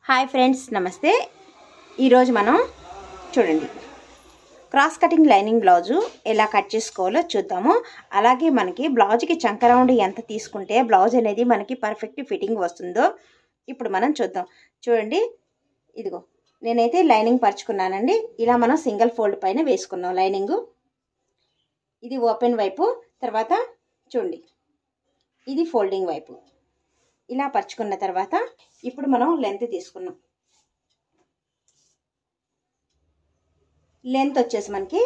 Hi friends, నమస్తే. ఈరోజు మనం చూడండి క్రాస్ కటింగ్ లైనింగ్ బ్లౌజు ఎలా కట్ చేసుకోవాలో చూద్దాము. అలాగే మనకి బ్లౌజ్కి చంక రౌండ్ ఎంత తీసుకుంటే బ్లౌజ్ అనేది మనకి పర్ఫెక్ట్ ఫిట్టింగ్ వస్తుందో ఇప్పుడు మనం చూద్దాం. చూడండి, ఇదిగో నేనైతే లైనింగ్ పరుచుకున్నానండి. ఇలా మనం సింగిల్ ఫోల్డ్ పైన వేసుకున్నాం లైనింగు. ఇది ఓపెన్ వైపు, తర్వాత చూడండి ఇది ఫోల్డింగ్ వైపు. ఇలా పరుచుకున్న తర్వాత ఇప్పుడు మనం లెంత్ తీసుకున్నాం. లెంత్ వచ్చేసి మనకి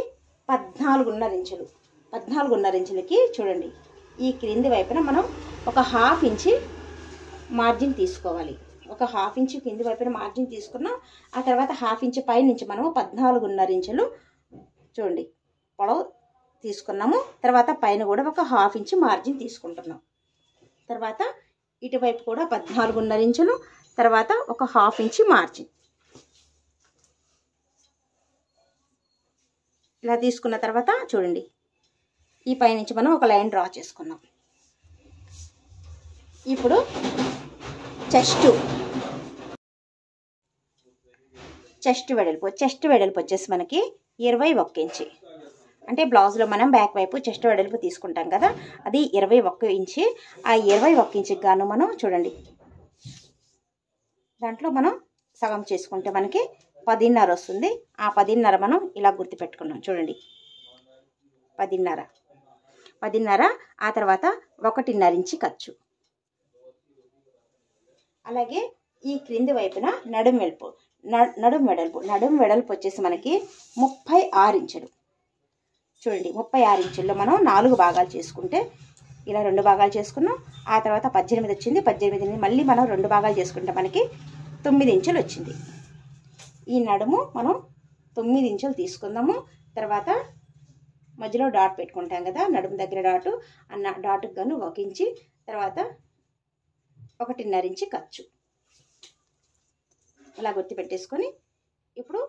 14.5 ఇంచులు. 14.5 ఇంచులకి చూడండి ఈ క్రింది వైపున మనం ఒక హాఫ్ ఇంచి మార్జిన్ తీసుకోవాలి. ఒక హాఫ్ ఇంచు కింది వైపున మార్జిన్ తీసుకున్నాం. ఆ తర్వాత హాఫ్ ఇంచు పై నుంచి మనం 14.5 ఇంచులు చూడండి పొడవు తీసుకున్నాము. తర్వాత పైన కూడా ఒక హాఫ్ ఇంచు మార్జిన్ తీసుకుంటున్నాం. తర్వాత ఇటువైపు కూడా 14.5 ఇంచులు, తర్వాత ఒక హాఫ్ ఇంచు మార్జిన్. ఇలా తీసుకున్న తర్వాత చూడండి ఈ పైనుంచి మనం ఒక లైన్ డ్రా చేసుకున్నాం. ఇప్పుడు చెస్ట్ వెడల్పు వచ్చేసి మనకి 21 ఇంచి. అంటే బ్లౌజ్లో మనం బ్యాక్ వైపు చెస్ట్ వెడల్పు తీసుకుంటాం కదా, అది 21 ఇంచి. ఆ 21 ఇంచుకి గాను మనం చూడండి దాంట్లో మనం సగం చేసుకుంటే మనకి 10.5 వస్తుంది. ఆ 10.5 మనం ఇలా గుర్తుపెట్టుకున్నాం. చూడండి 10.5. ఆ తర్వాత 1.5 ఇంచి ఖర్చు. అలాగే ఈ క్రింది వైపున నడుం వెడల్పు వచ్చేసి మనకి 36 ఇంచులు. చూడండి 36 ఇంచుల్లో మనం 4 భాగాలు చేసుకుంటే ఇలా 2 భాగాలు చేసుకున్నాం. ఆ తర్వాత 18 వచ్చింది. 18ని మళ్ళీ మనం 2 భాగాలు చేసుకుంటే మనకి 9 ఇంచులు వచ్చింది. ఈ నడుము మనం 9 ఇంచులు తీసుకుందాము. తర్వాత మధ్యలో డాట్ పెట్టుకుంటాం కదా, నడుము దగ్గర డాటు, అన్న డాట్కి గాను 1 ఇంచి, తర్వాత 1.5 ఇంచి ఖర్చు. ఇలా గుర్తు పెట్టేసుకొని ఇప్పుడు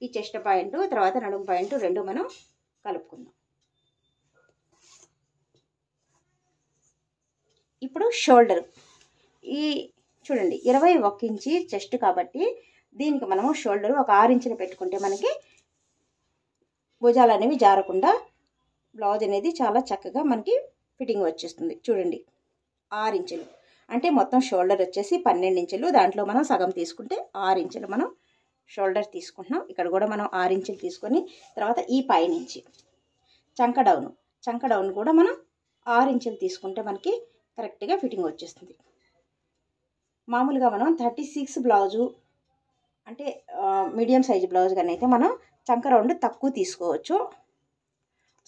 ఈ చెస్ట్ పాయింట్ తర్వాత నడుము పాయింట్ 2 మనం కలుపుకుందాం. ఇప్పుడు షోల్డర్ ఈ చూడండి 21 ఇంచి చెస్ట్ కాబట్టి దీనికి మనము షోల్డర్ ఒక 6 ఇంచులు పెట్టుకుంటే మనకి భుజాలు అనేవి జారకుండా బ్లౌజ్ అనేది చాలా చక్కగా మనకి ఫిట్టింగ్ వచ్చేస్తుంది. చూడండి 6 ఇంచులు అంటే మొత్తం షోల్డర్ వచ్చేసి 12 ఇంచులు. దాంట్లో మనం సగం తీసుకుంటే 6 ఇంచులు మనం షోల్డర్ తీసుకుంటున్నాం. ఇక్కడ కూడా మనం 6 ఇంచులు తీసుకొని తర్వాత ఈ పైనుంచి చంక డౌన్ కూడా మనం 6 ఇంచులు తీసుకుంటే మనకి కరెక్ట్గా ఫిట్టింగ్ వచ్చేస్తుంది. మామూలుగా మనం 36 బ్లౌజు అంటే మీడియం సైజు బ్లౌజ్ కానీ అయితే మనం చంక రౌండ్ తక్కువ తీసుకోవచ్చు.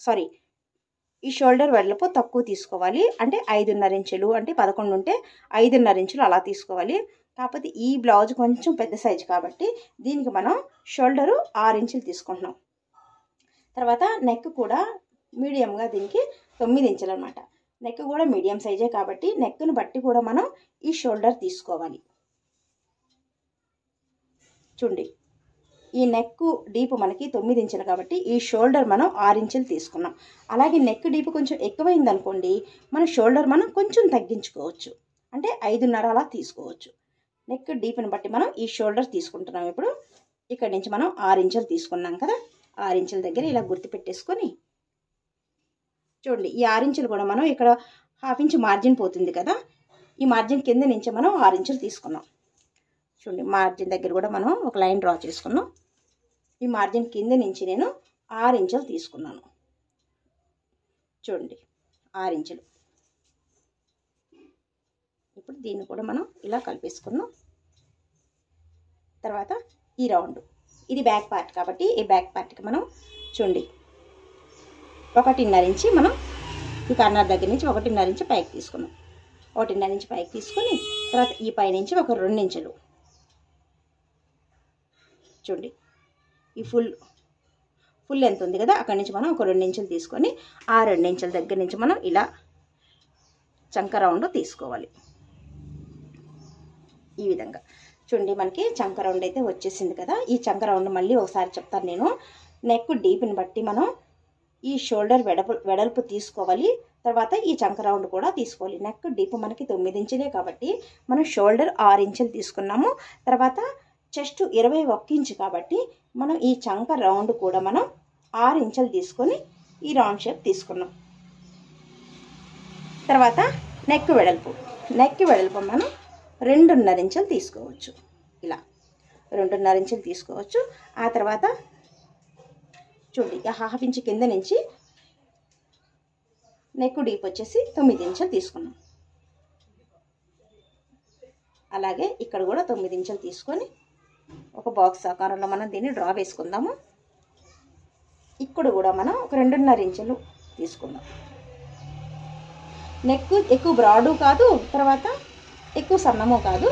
సారీ, ఈ షోల్డర్ వెడల్పు తక్కువ తీసుకోవాలి. అంటే 5.5 ఇంచులు, అంటే 11 ఉంటే 5.5 ఇంచులు అలా తీసుకోవాలి. కాకపోతే ఈ బ్లౌజ్ కొంచెం పెద్ద సైజు కాబట్టి దీనికి మనం షోల్డరు 6 ఇంచులు తీసుకుంటున్నాం. తర్వాత నెక్ కూడా మీడియంగా దీనికి 9 ఇంచులు అనమాట. నెక్ కూడా మీడియం సైజే కాబట్టి నెక్ను బట్టి కూడా మనం ఈ షోల్డర్ తీసుకోవాలి. చూడండి ఈ నెక్ డీప్ మనకి 9 ఇంచులు కాబట్టి ఈ షోల్డర్ మనం 6 ఇంచులు తీసుకున్నాం. అలాగే నెక్ డీప్ కొంచెం ఎక్కువైంది అనుకోండి, మన షోల్డర్ మనం కొంచెం తగ్గించుకోవచ్చు. అంటే 5.5 అలా తీసుకోవచ్చు. నెక్ డీప్ని బట్టి మనం ఈ షోల్డర్ తీసుకుంటున్నాం. ఇప్పుడు ఇక్కడ నుంచి మనం 6 ఇంచులు తీసుకున్నాం కదా, 6 ఇంచుల దగ్గర ఇలా గుర్తు పెట్టేసుకొని చూడండి ఈ 6 ఇంచులు కూడా మనం ఇక్కడ హాఫ్ ఇంచు మార్జిన్ పోతుంది కదా, ఈ మార్జిన్ కింద నుంచి మనం 6 ఇంచులు తీసుకున్నాం. చూడండి మార్జిన్ దగ్గర కూడా మనం ఒక లైన్ డ్రా చేసుకున్నాం. ఈ మార్జిన్ కింద నుంచి నేను 6 ఇంచులు తీసుకున్నాను. చూడండి 6 ఇంచులు. ఇప్పుడు దీన్ని కూడా మనం ఇలా కలిపేసుకున్నాం. తర్వాత ఈ రౌండ్ ఇది బ్యాక్ పార్ట్ కాబట్టి ఈ బ్యాక్ పార్ట్కి మనం చూడండి 1.5 ఇంచి మనం ఈ కార్నర్ దగ్గర నుంచి 1.5 ఇంచి పైకి తీసుకున్నాం. 1.5 ఇంచి పైకి తీసుకొని తర్వాత ఈ పై నుంచి ఒక 2 ఇంచులు చూడండి ఈ ఫుల్ లెంత్ ఉంది కదా, అక్కడి నుంచి మనం ఒక 2 ఇంచులు తీసుకొని ఆ 2 ఇంచుల దగ్గర నుంచి మనం ఇలా చంక రౌండ్ తీసుకోవాలి. ఈ విధంగా చూడండి మనకి చంక రౌండ్ అయితే వచ్చేసింది కదా. ఈ చంక రౌండ్ మళ్ళీ ఒకసారి చెప్తాను నేను. నెక్ డీప్ని బట్టి మనం ఈ షోల్డర్ వెడల్పు తీసుకోవాలి. తర్వాత ఈ చంక రౌండ్ కూడా తీసుకోవాలి. నెక్ డీప్ మనకి 9 ఇంచులే కాబట్టి మనం షోల్డర్ 6 ఇంచులు తీసుకున్నాము. తర్వాత చెస్ట్ 21 ఇంచు కాబట్టి మనం ఈ చంక రౌండ్ కూడా మనం 6 ఇంచులు తీసుకొని ఈ రౌండ్ షేప్ తీసుకున్నాం. తర్వాత నెక్ వెడల్పు మనం 2.5 ఇంచులు తీసుకోవచ్చు. ఇలా 2.5 ఇంచులు తీసుకోవచ్చు. ఆ తర్వాత చూడండి 1/2 ఇంచు కింద నుంచి నెక్ డీప్ వచ్చేసి 9 ఇంచులు తీసుకున్నాం. అలాగే ఇక్కడ కూడా 9 ఇంచులు తీసుకొని ఒక బాక్స్ ఆకారంలో మనం దీన్ని డ్రా వేసుకుందాము. ఇక్కడ కూడా మనం ఒక 2.5 ఇంచులు తీసుకుందాం. నెక్ ఎక్కువ బ్రాడు కాదు, తర్వాత ఎక్కువ సన్నము కాదు,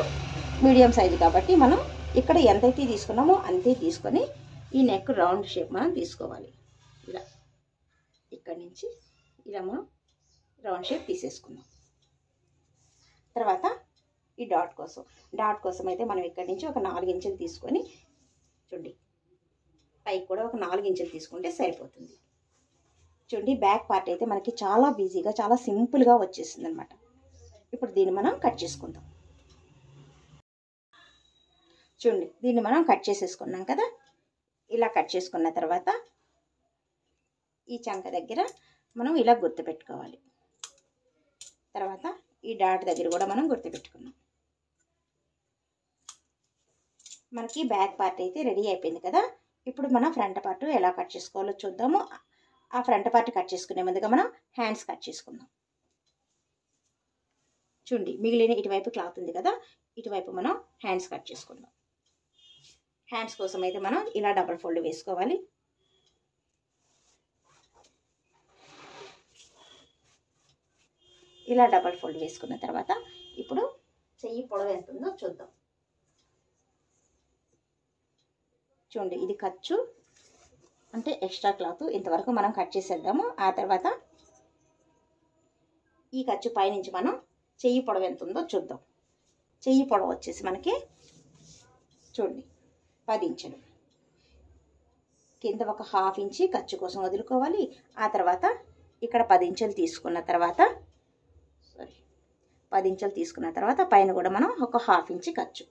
మీడియం సైజు కాబట్టి మనం ఇక్కడ ఎంతైతే తీసుకున్నామో అంతే తీసుకొని ఈ నెక్ రౌండ్ షేప్ మనం తీసుకోవాలి. ఇలా ఇక్కడ నుంచి ఇలా మనం రౌండ్ షేప్ తీసేసుకుందాం. తర్వాత ఈ డాట్ కోసం అయితే మనం ఇక్కడ నుంచి ఒక 4 ఇంచులు తీసుకొని చూడండి పైకి కూడా ఒక 4 ఇంచులు తీసుకుంటే సరిపోతుంది. చూడండి బ్యాక్ పార్ట్ అయితే మనకి చాలా ఈజీగా చాలా సింపుల్గా వచ్చేసింది అనమాట. ఇప్పుడు దీన్ని మనం కట్ చేసుకుందాం. చూడండి దీన్ని మనం కట్ చేసేసుకున్నాం కదా. ఇలా కట్ చేసుకున్న తర్వాత ఈ చంక దగ్గర మనం ఇలా గుర్తు పెట్టుకోవాలి. తర్వాత ఈ డాట్ దగ్గర కూడా మనం గుర్తు పెట్టుకున్నాం. మనకి బ్యాక్ పార్ట్ అయితే రెడీ అయిపోయింది కదా. ఇప్పుడు మనం ఫ్రంట్ పార్ట్ ఎలా కట్ చేసుకోవాలో చూద్దాము. ఆ ఫ్రంట్ పార్ట్ కట్ చేసుకునే ముందుగా మనం హ్యాండ్స్ కట్ చేసుకుందాం. చూడండి మిగిలిన ఇటువైపు క్లాత్ ఉంది కదా, ఇటువైపు మనం హ్యాండ్స్ కట్ చేసుకుందాం. హ్యాండ్స్ కోసం అయితే మనం ఇలా డబుల్ ఫోల్డ్ వేసుకోవాలి. ఇలా డబుల్ ఫోల్డ్ వేసుకున్న తర్వాత ఇప్పుడు చెయ్యి పొడవు ఎంత ఉందో చూద్దాం. చూడండి ఇది ఖర్చు అంటే ఎక్స్ట్రా క్లాత్ ఇంతవరకు మనం కట్ చేసేద్దాము. ఆ తర్వాత ఈ ఖర్చు పైనుంచి మనం చెయ్యి పొడవు ఎంత ఉందో చూద్దాం. చెయ్యి పొడవు వచ్చేసి మనకి చూడండి 10 ఇంచులు. కింద ఒక 1/2 ఇంచి ఖర్చు కోసం వదులుకోవాలి. ఆ తర్వాత ఇక్కడ 10 ఇంచులు తీసుకున్న తర్వాత 10 ఇంచులు తీసుకున్న తర్వాత పైన కూడా మనం ఒక 1/2 ఇంచి ఖర్చు.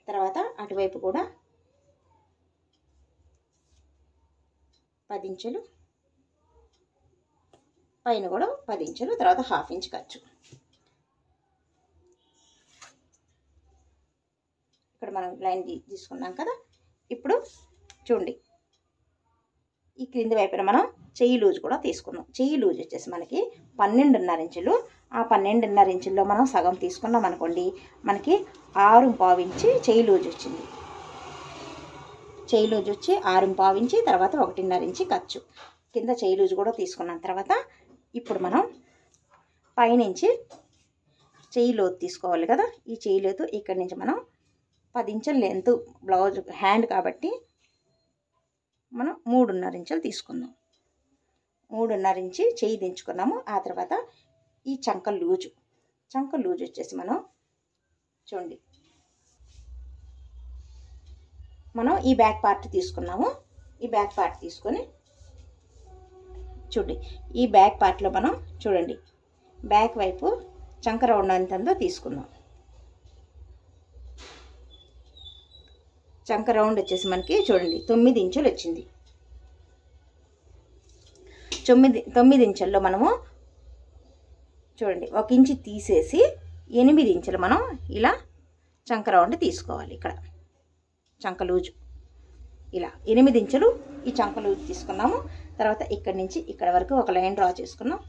తర్వాత అటువైపు కూడా 10 ఇంచులు, పైన కూడా 10 ఇంచులు, తర్వాత 1/2 ఇంచ్ ఖర్చు. ఇక్కడ మనం లైన్ తీసుకున్నాం కదా. ఇప్పుడు చూడండి ఈ క్రింది వైపున మనం చెయ్యి లూజ్ కూడా తీసుకున్నాం. చెయ్యి లూజ్ వచ్చేసి మనకి 12.5 ఇంచులు. ఆ 12.5 ఇంచుల్లో మనం సగం తీసుకున్నాం అనుకోండి, మనకి 6.25 ఇంచి చెయ్యి లూజ్ వచ్చింది. చెయ్యి లూజ్ వచ్చి 6.25 ఇంచి, తర్వాత 1.5 ఇంచి ఖర్చు. కింద చెయ్యి లూజ్ కూడా తీసుకున్న తర్వాత ఇప్పుడు మనం పైనుంచి చెయ్యి లోతు తీసుకోవాలి కదా. ఈ చెయ్యి లోతు ఇక్కడి నుంచి మనం 10 ఇంచుల లెంత్ బ్లౌజ్ హ్యాండ్ కాబట్టి మనం 3.5 ఇంచులు తీసుకుందాం. 3.5 ఇంచి చెయ్యి దించుకున్నాము. ఆ తర్వాత ఈ చంక లూజు వచ్చేసి మనం చూడండి మనం ఈ బ్యాక్ పార్ట్ తీసుకున్నాము. ఈ బ్యాక్ పార్ట్ తీసుకొని చూడండి ఈ బ్యాక్ పార్ట్లో మనం చూడండి బ్యాక్ వైపు చంక రౌండ్ ఎంతందో తీసుకుందాం. చంక రౌండ్ వచ్చేసి మనకి చూడండి 9 ఇంచులు వచ్చింది. 9 ఇంచుల్లో మనము చూడండి 1 ఇంచు తీసేసి 8 ఇంచులు మనం ఇలా చంక రౌండ్ తీసుకోవాలి. ఇక్కడ చంక లూజు ఇలా 8 ఇంచులు ఈ చంక లూజు తీసుకున్నాము. తర్వాత ఇక్కడి నుంచి ఇక్కడ వరకు ఒక లైన్ డ్రా చేసుకున్నాం.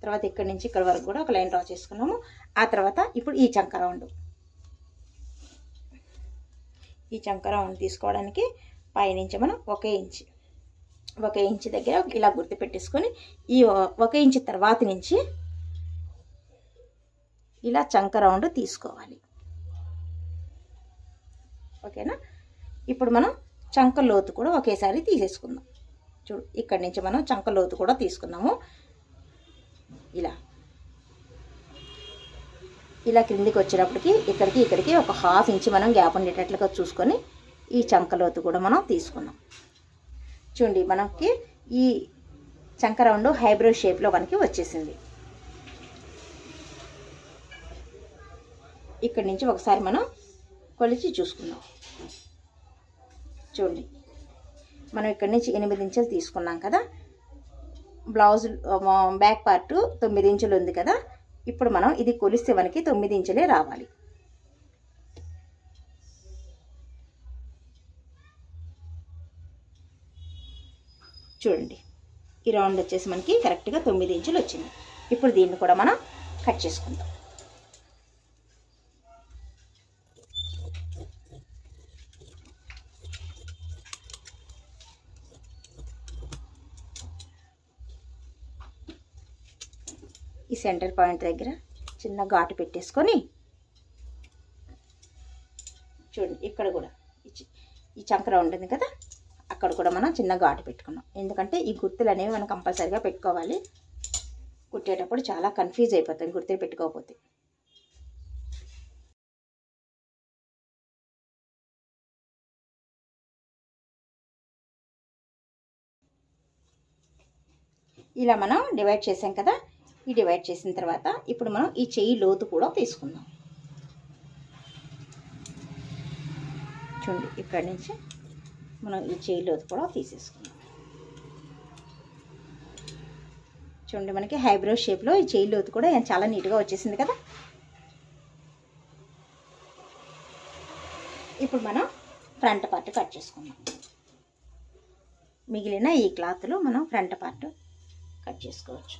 తర్వాత ఇక్కడి నుంచి ఇక్కడ వరకు కూడా ఒక లైన్ డ్రా చేసుకున్నాము. ఆ తర్వాత ఇప్పుడు ఈ చంక రౌండ్ తీసుకోవడానికి పైనుంచి మనం 1 ఇంచ్ దగ్గర ఇలా గుర్తు పెట్టేసుకొని ఈ 1 ఇంచ్ తర్వాత నుంచి ఇలా చంక రౌండ్ తీసుకోవాలి. ఓకేనా. ఇప్పుడు మనం చంక లోతు కూడా ఒకేసారి తీసేసుకుందాం. చూడు ఇక్కడి నుంచి మనం చంక లోతు కూడా తీసుకున్నాము. ఇలా క్రిందికి వచ్చినప్పటికి ఇక్కడికి ఒక 1/2 ఇంచ్ మనం గ్యాప్ ఉండేటట్లుగా చూసుకొని ఈ చంక లోతు కూడా మనం తీసుకున్నాం. చూడండి మనకి ఈ చంక రౌండ్ హైబ్రో షేప్లో మనకి వచ్చేసింది. ఇక్కడి నుంచి ఒకసారి మనం కొలిచి చూసుకుందాం. చూడండి, మనం ఇక్కడి నుంచి 8 ఇంచులు తీసుకున్నాం కదా. బ్లౌజ్ బ్యాక్ పార్ట్ 9 ఇంచులు ఉంది కదా. ఇప్పుడు మనం ఇది కొలిస్తే మనకి 9 ఇంచులే రావాలి. చూడండి, ఈ రౌండ్ వచ్చేసి మనకి కరెక్ట్గా 9 ఇంచులు వచ్చింది. ఇప్పుడు దీన్ని కూడా మనం కట్ చేసుకుందాం. ఈ సెంటర్ పాయింట్ దగ్గర చిన్న ఘాటు పెట్టేసుకొని చూడండి, ఇక్కడ కూడా ఈ చంక రౌండ్ ఉంది కదా, అక్కడ కూడా మనం చిన్న ఘాటు పెట్టుకున్నాం. ఎందుకంటే ఈ గుర్తులు అనేవి మనం కంపల్సరీగా పెట్టుకోవాలి. కుట్టేటప్పుడు చాలా కన్ఫ్యూజ్ అయిపోతాం గుర్తులు పెట్టుకోకపోతే. ఇలా మనం డివైడ్ చేసాం కదా. ఈ డివైడ్ చేసిన తర్వాత ఇప్పుడు మనం ఈ చెయ్యి లోతు కూడా తీసుకుందాం. చూడండి, ఇక్కడి నుంచి మనం ఈ చెయ్యి లోతు కూడా తీసేసుకుందాం. చూడండి, మనకి హైబ్రో షేప్లో ఈ చెయ్యి లోతు కూడా చాలా నీట్గా వచ్చేసింది కదా. ఇప్పుడు మనం ఫ్రంట్ పార్ట్ కట్ చేసుకుందాం. మిగిలిన ఈ క్లాత్లో మనం ఫ్రంట్ పార్ట్ కట్ చేసుకోవచ్చు.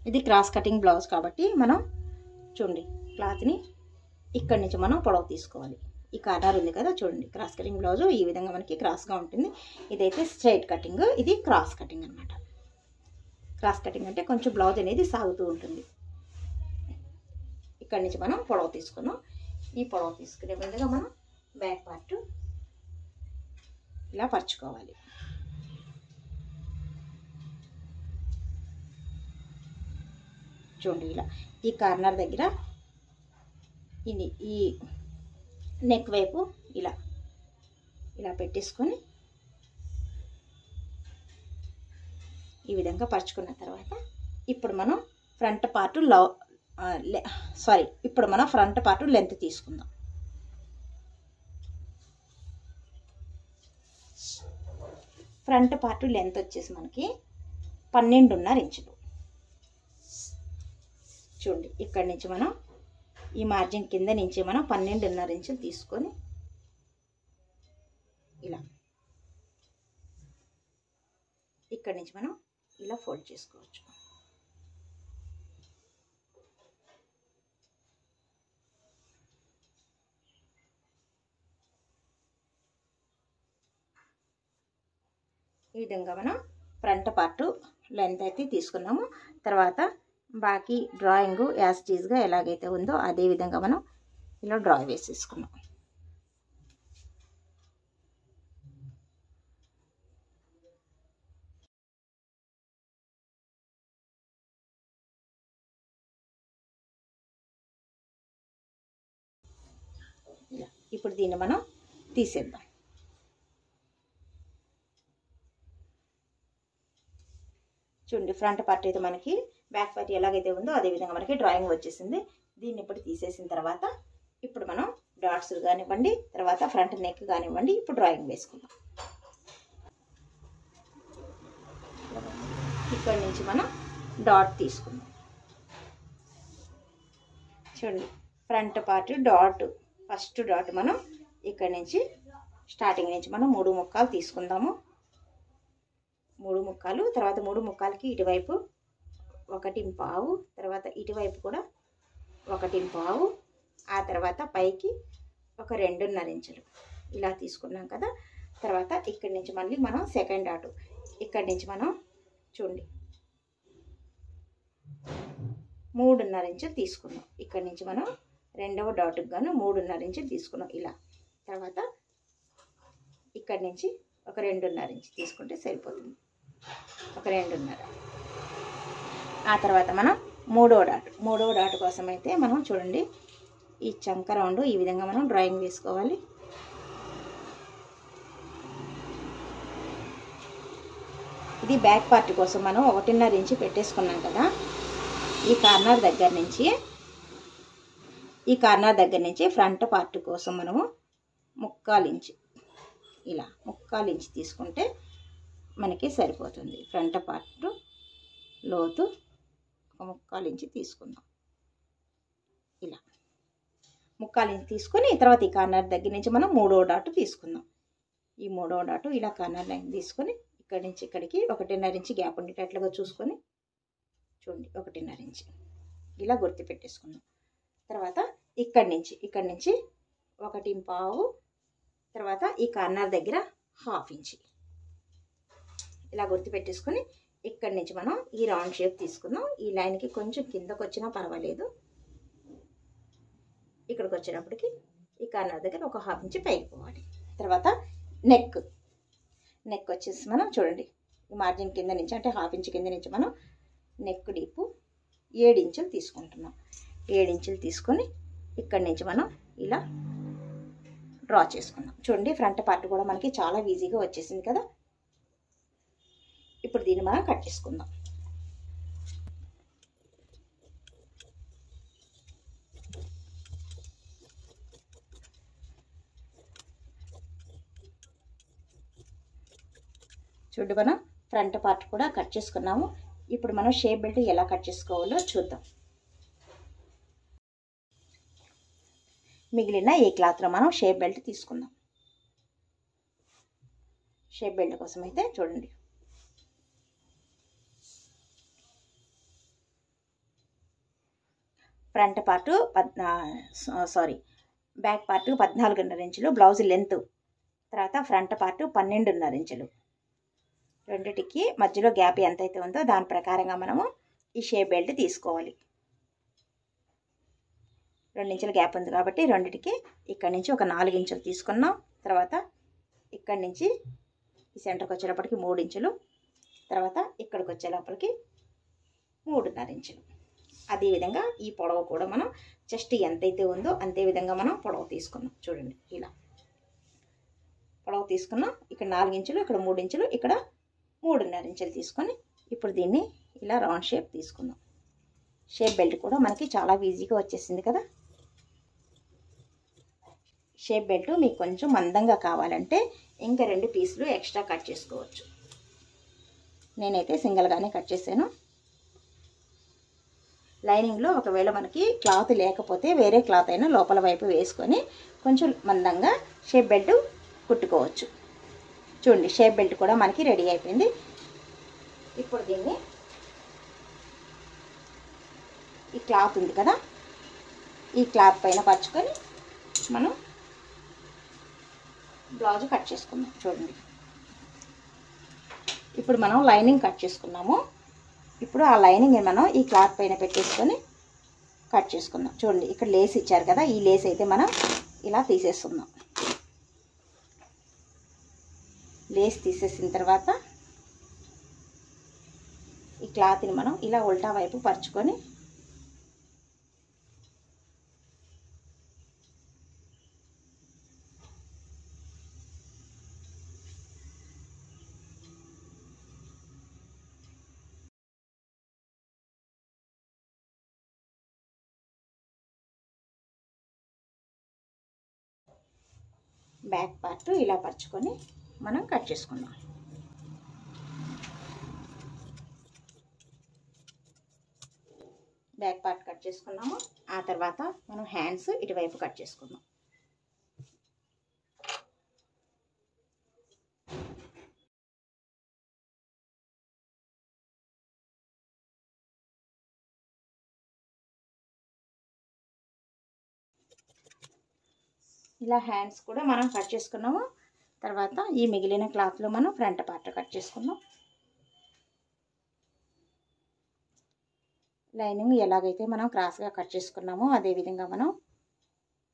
ఇది క్రాస్ కటింగ్ బ్లౌజ్ కాబట్టి మనం చూడండి క్లాత్ని ఇక్కడి నుంచి మనం పొడవు తీసుకోవాలి. ఈ కార్నర్ ఉంది కదా, చూడండి క్రాస్ కటింగ్ బ్లౌజ్ ఈ విధంగా మనకి క్రాస్గా ఉంటుంది. ఇదైతే స్ట్రైట్ కటింగ్, ఇది క్రాస్ కటింగ్ అనమాట. క్రాస్ కటింగ్ అంటే కొంచెం బ్లౌజ్ అనేది సాగుతూ ఉంటుంది. ఇక్కడి నుంచి మనం పొడవు తీసుకున్నాం. ఈ పొడవు తీసుకునే విధంగా మనం బ్యాక్ పార్ట్ ఇలా పరుచుకోవాలి. చూడండి, ఇలా ఈ కార్నర్ దగ్గర ఇది ఈ నెక్ వైపు ఇలా ఇలా పెట్టేసుకొని ఈ విధంగా పరుచుకున్న తర్వాత ఇప్పుడు మనం ఫ్రంట్ పార్ట్ ఇప్పుడు మనం ఫ్రంట్ పార్ట్ లెంత్ తీసుకుందాం. ఫ్రంట్ పార్ట్ లెంత్ వచ్చేసి మనకి 12.5 ఇంచులు. చూడండి, ఇక్కడి నుంచి మనం ఈ మార్జిన్ కింద నుంచి మనం 12.5 ఇంచులు తీసుకొని ఇలా ఇక్కడి నుంచి మనం ఇలా ఫోల్డ్ చేసుకోవచ్చు. ఈ విధంగా మనం ఫ్రంట్ పార్ట్ లెంత్ అయితే తీసుకున్నాము. తర్వాత బాకీ డ్రాయింగ్ యాజ్ టీజ్గా ఎలాగైతే ఉందో అదే విధంగా మనం ఇలా డ్రా వేసేసుకున్నాం. ఇప్పుడు దీన్ని మనం తీసేద్దాం. చూడండి, ఫ్రంట్ పార్ట్ అయితే మనకి బ్యాక్ పార్ట్ ఎలాగైతే ఉందో అదే విధంగా మనకి డ్రాయింగ్ వచ్చేసింది. దీన్ని ఇప్పుడు తీసేసిన తర్వాత ఇప్పుడు మనం డాట్స్ కానివ్వండి, తర్వాత ఫ్రంట్ నెక్ కానివ్వండి, ఇప్పుడు డ్రాయింగ్ వేసుకుందాం. ఇక్కడి నుంచి మనం డాట్ తీసుకుందాం. చూడండి, front part dot, first dot మనం ఇక్కడి నుంచి స్టార్టింగ్ నుంచి మనం 3 ముక్కలు తీసుకుందాము. 3 ముక్కలు, తర్వాత 3 ముక్కలకి ఇటువైపు 1.5, తర్వాత ఇటువైపు కూడా 1.5, ఆ తర్వాత పైకి ఒక 2.5 ఇంచులు ఇలా తీసుకున్నాం కదా. తర్వాత ఇక్కడి నుంచి మళ్ళీ మనం సెకండ్ డాట్ ఇక్కడి నుంచి మనం చూడండి 3.5 ఇంచులు తీసుకున్నాం. ఇక్కడి నుంచి మనం రెండవ డాట్కి గాను 3.5 ఇంచులు తీసుకున్నాం ఇలా. తర్వాత ఇక్కడి నుంచి ఒక 2.5 ఇంచు తీసుకుంటే సరిపోతుంది, ఒక 2.5. ఆ తర్వాత మనం మూడవ డాట్ కోసం అయితే మనం చూడండి ఈ చంక రౌండ్ ఈ విధంగా మనం డ్రాయింగ్ వేసుకోవాలి. ఇది బ్యాక్ పార్ట్ కోసం మనం 1.5 ఇంచ్ పెట్టేసుకున్నాం కదా. ఈ కార్నర్ దగ్గర నుంచి ఫ్రంట్ పార్ట్ కోసం మనము 3/4 ఇంచ్, ఇలా 3/4 ఇంచ్ తీసుకుంటే మనకి సరిపోతుంది. ఫ్రంట్ పార్ట్ లోతు 3/4 ఇంచ్ తీసుకుందాం. ఇలా 3/4 ఇంచ్ తీసుకొని తర్వాత ఈ కార్నర్ దగ్గర నుంచి మనం 3వ డాట్ తీసుకుందాం. ఈ 3వ డాట్ ఇలా కార్నర్ లైన్ తీసుకొని ఇక్కడి నుంచి ఇక్కడికి 1.5 ఇంచ్ గ్యాప్ ఉండేటట్లుగా చూసుకొని చూడండి 1.5 ఇంచ్ ఇలా గుర్తు పెట్టేసుకుందాం. తర్వాత ఇక్కడి నుంచి 1.5, తర్వాత ఈ కార్నర్ దగ్గర 1/2 ఇంచ్ ఇలా గుర్తు పెట్టేసుకొని ఇక్కడి నుంచి మనం ఈ రౌండ్ షేప్ తీసుకుందాం. ఈ లైన్కి కొంచెం కిందకు వచ్చినా పర్వాలేదు. ఇక్కడికి వచ్చేటప్పటికి ఈ కార్నర్ దగ్గర ఒక 1/2 ఇంచ్ పైకి పోవాలి. తర్వాత నెక్ వచ్చేసి మనం చూడండి ఈ మార్జిన్ కింద నుంచి అంటే 1/2 ఇంచ్ కింద నుంచి మనం నెక్ డీపు 7 ఇంచులు తీసుకుంటున్నాం. 7 ఇంచులు తీసుకొని ఇక్కడి నుంచి మనం ఇలా డ్రా చేసుకున్నాం. చూడండి ఫ్రంట్ పార్ట్ కూడా మనకి చాలా ఈజీగా వచ్చేసింది కదా. ఇప్పుడు దీన్ని మనం కట్ చేసుకుందాం. చూడు మనం ఫ్రంట్ పార్ట్ కూడా కట్ చేసుకున్నాము. ఇప్పుడు మనం షేప్ బెల్ట్ ఎలా కట్ చేసుకోవాలో చూద్దాం. మిగిలిన ఈ క్లాత్లో మనం షేప్ బెల్ట్ తీసుకుందాం. షేప్ బెల్ట్ కోసం అయితే చూడండి ఫ్రంట్ పార్ట్ బ్యాక్ పార్ట్ 14.5 ఇంచులు బ్లౌజ్ లెంత్, తర్వాత ఫ్రంట్ పార్ట్ 12.5 ఇంచులు. రెండిటికి మధ్యలో గ్యాప్ ఎంతైతే ఉందో దాని ప్రకారంగా మనము ఈ షేప్ బెల్ట్ తీసుకోవాలి. 2 ఇంచుల గ్యాప్ ఉంది కాబట్టి రెండిటికి ఇక్కడి నుంచి ఒక 4 ఇంచులు తీసుకున్నాం. తర్వాత ఇక్కడి నుంచి ఈ సెంటర్కి వచ్చేటప్పటికి 3 ఇంచులు, తర్వాత ఇక్కడికి వచ్చేటప్పటికి 3.5 ఇంచులు. అదేవిధంగా ఈ పొడవు కూడా మనం చెస్ట్ ఎంతైతే ఉందో అంతే విధంగా మనం పొడవు తీసుకున్నాం. చూడండి ఇలా పొడవు తీసుకున్నాం. ఇక్కడ 4 ఇంచులు, ఇక్కడ 3 ఇంచులు, ఇక్కడ 3.5 ఇంచులు తీసుకొని ఇప్పుడు దీన్ని ఇలా రౌండ్ షేప్ తీసుకుందాం. షేప్ బెల్ట్ కూడా మనకి చాలా ఈజీగా వచ్చేసింది కదా. షేప్ బెల్ట్ మీకు కొంచెం మందంగా కావాలంటే ఇంకా 2 పీసులు ఎక్స్ట్రా కట్ చేసుకోవచ్చు. నేనైతే సింగిల్గానే కట్ చేశాను. లైనింగ్లో ఒకవేళ మనకి క్లాత్ లేకపోతే వేరే క్లాత్ అయినా లోపల వైపు వేసుకొని కొంచెం మందంగా షేప్ బెల్ట్ కుట్టుకోవచ్చు. చూడండి షేప్ బెల్ట్ కూడా మనకి రెడీ అయిపోయింది. ఇప్పుడు దీన్ని ఈ క్లాత్ ఉంది కదా ఈ క్లాత్ పైన పరుచుకొని మనం బ్లౌజ్ కట్ చేసుకుందాం. చూడండి ఇప్పుడు మనం లైనింగ్ కట్ చేసుకున్నాము. ఇప్పుడు ఆ లైనింగ్ మనం ఈ క్లాత్ పైన పెట్టేసుకొని కట్ చేసుకుందాం. చూడండి ఇక్కడ లేస్ ఇచ్చారు కదా, ఈ లేస్ అయితే మనం ఇలా తీసేసుకుందాం. లేస్ తీసేసిన తర్వాత ఈ క్లాత్ని మనం ఇలా ఉల్టా వైపు పరుచుకొని బ్యాక్ పార్ట్ ఇలా పరుచుకొని మనం కట్ చేసుకుందాం. బ్యాక్ పార్ట్ కట్ చేసుకున్నాము. ఆ తర్వాత మనం హ్యాండ్స్ ఇటువైపు కట్ చేసుకుందాం. ఇలా హ్యాండ్స్ కూడా మనం కట్ చేసుకున్నాము. తర్వాత ఈ మిగిలిన క్లాత్లో మనం ఫ్రంట్ పార్ట్ కట్ చేసుకుందాం. లైనింగ్ ఎలాగైతే మనం క్రాస్గా కట్ చేసుకున్నామో అదేవిధంగా మనం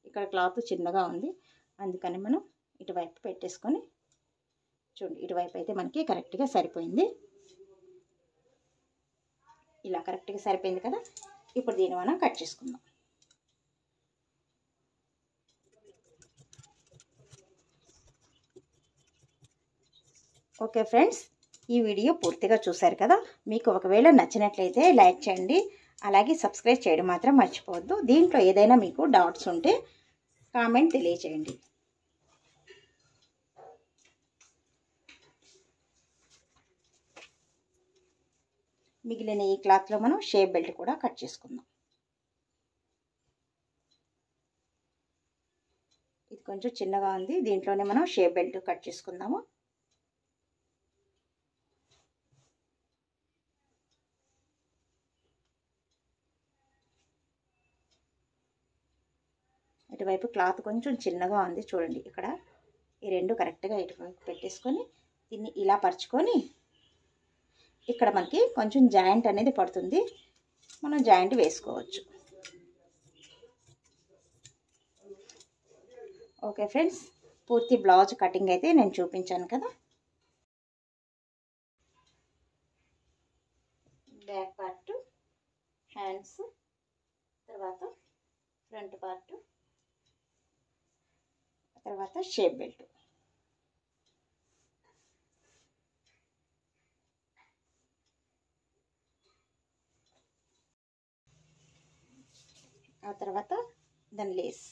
ఇక్కడ క్లాత్ చిన్నగా ఉంది అందుకని మనం ఇటువైపు పెట్టేసుకొని చూడండి ఇటువైపు అయితే మనకి కరెక్ట్గా సరిపోయింది. ఇలా కరెక్ట్గా సరిపోయింది కదా. ఇప్పుడు దీన్ని మనం కట్ చేసుకుందాం. ఓకే ఫ్రెండ్స్, ఈ వీడియో పూర్తిగా చూశారు కదా. మీకు ఒకవేళ నచ్చినట్లయితే లైక్ చేయండి, అలాగే సబ్స్క్రైబ్ చేయడం మాత్రం మర్చిపోవద్దు. దీంట్లో ఏదైనా మీకు డౌట్స్ ఉంటే కామెంట్ తెలియచేయండి. మిగిలిన ఈ క్లాత్లో మనం షేప్ బెల్ట్ కూడా కట్ చేసుకుందాం. ఇది కొంచెం చిన్నగా ఉంది, దీంట్లోనే మనం షేప్ బెల్ట్ కట్ చేసుకుందాము. ఇటువైపు క్లాత్ కొంచెం చిన్నగా ఉంది చూడండి. ఇక్కడ ఈ రెండు కరెక్ట్గా ఇటువైపు పెట్టేసుకొని దీన్ని ఇలా పరుచుకొని ఇక్కడ మనకి కొంచెం జాయింట్ అనేది పడుతుంది, మనం జాయింట్ వేసుకోవచ్చు. ఓకే ఫ్రెండ్స్, పూర్తి బ్లౌజ్ కటింగ్ అయితే నేను చూపించాను కదా. బ్యాక్ పార్ట్, హ్యాండ్స్, తర్వాత ఫ్రంట్ పార్ట్, తర్వాత షేప్ బెల్ట్. ఆ తర్వాత దాని లేస్.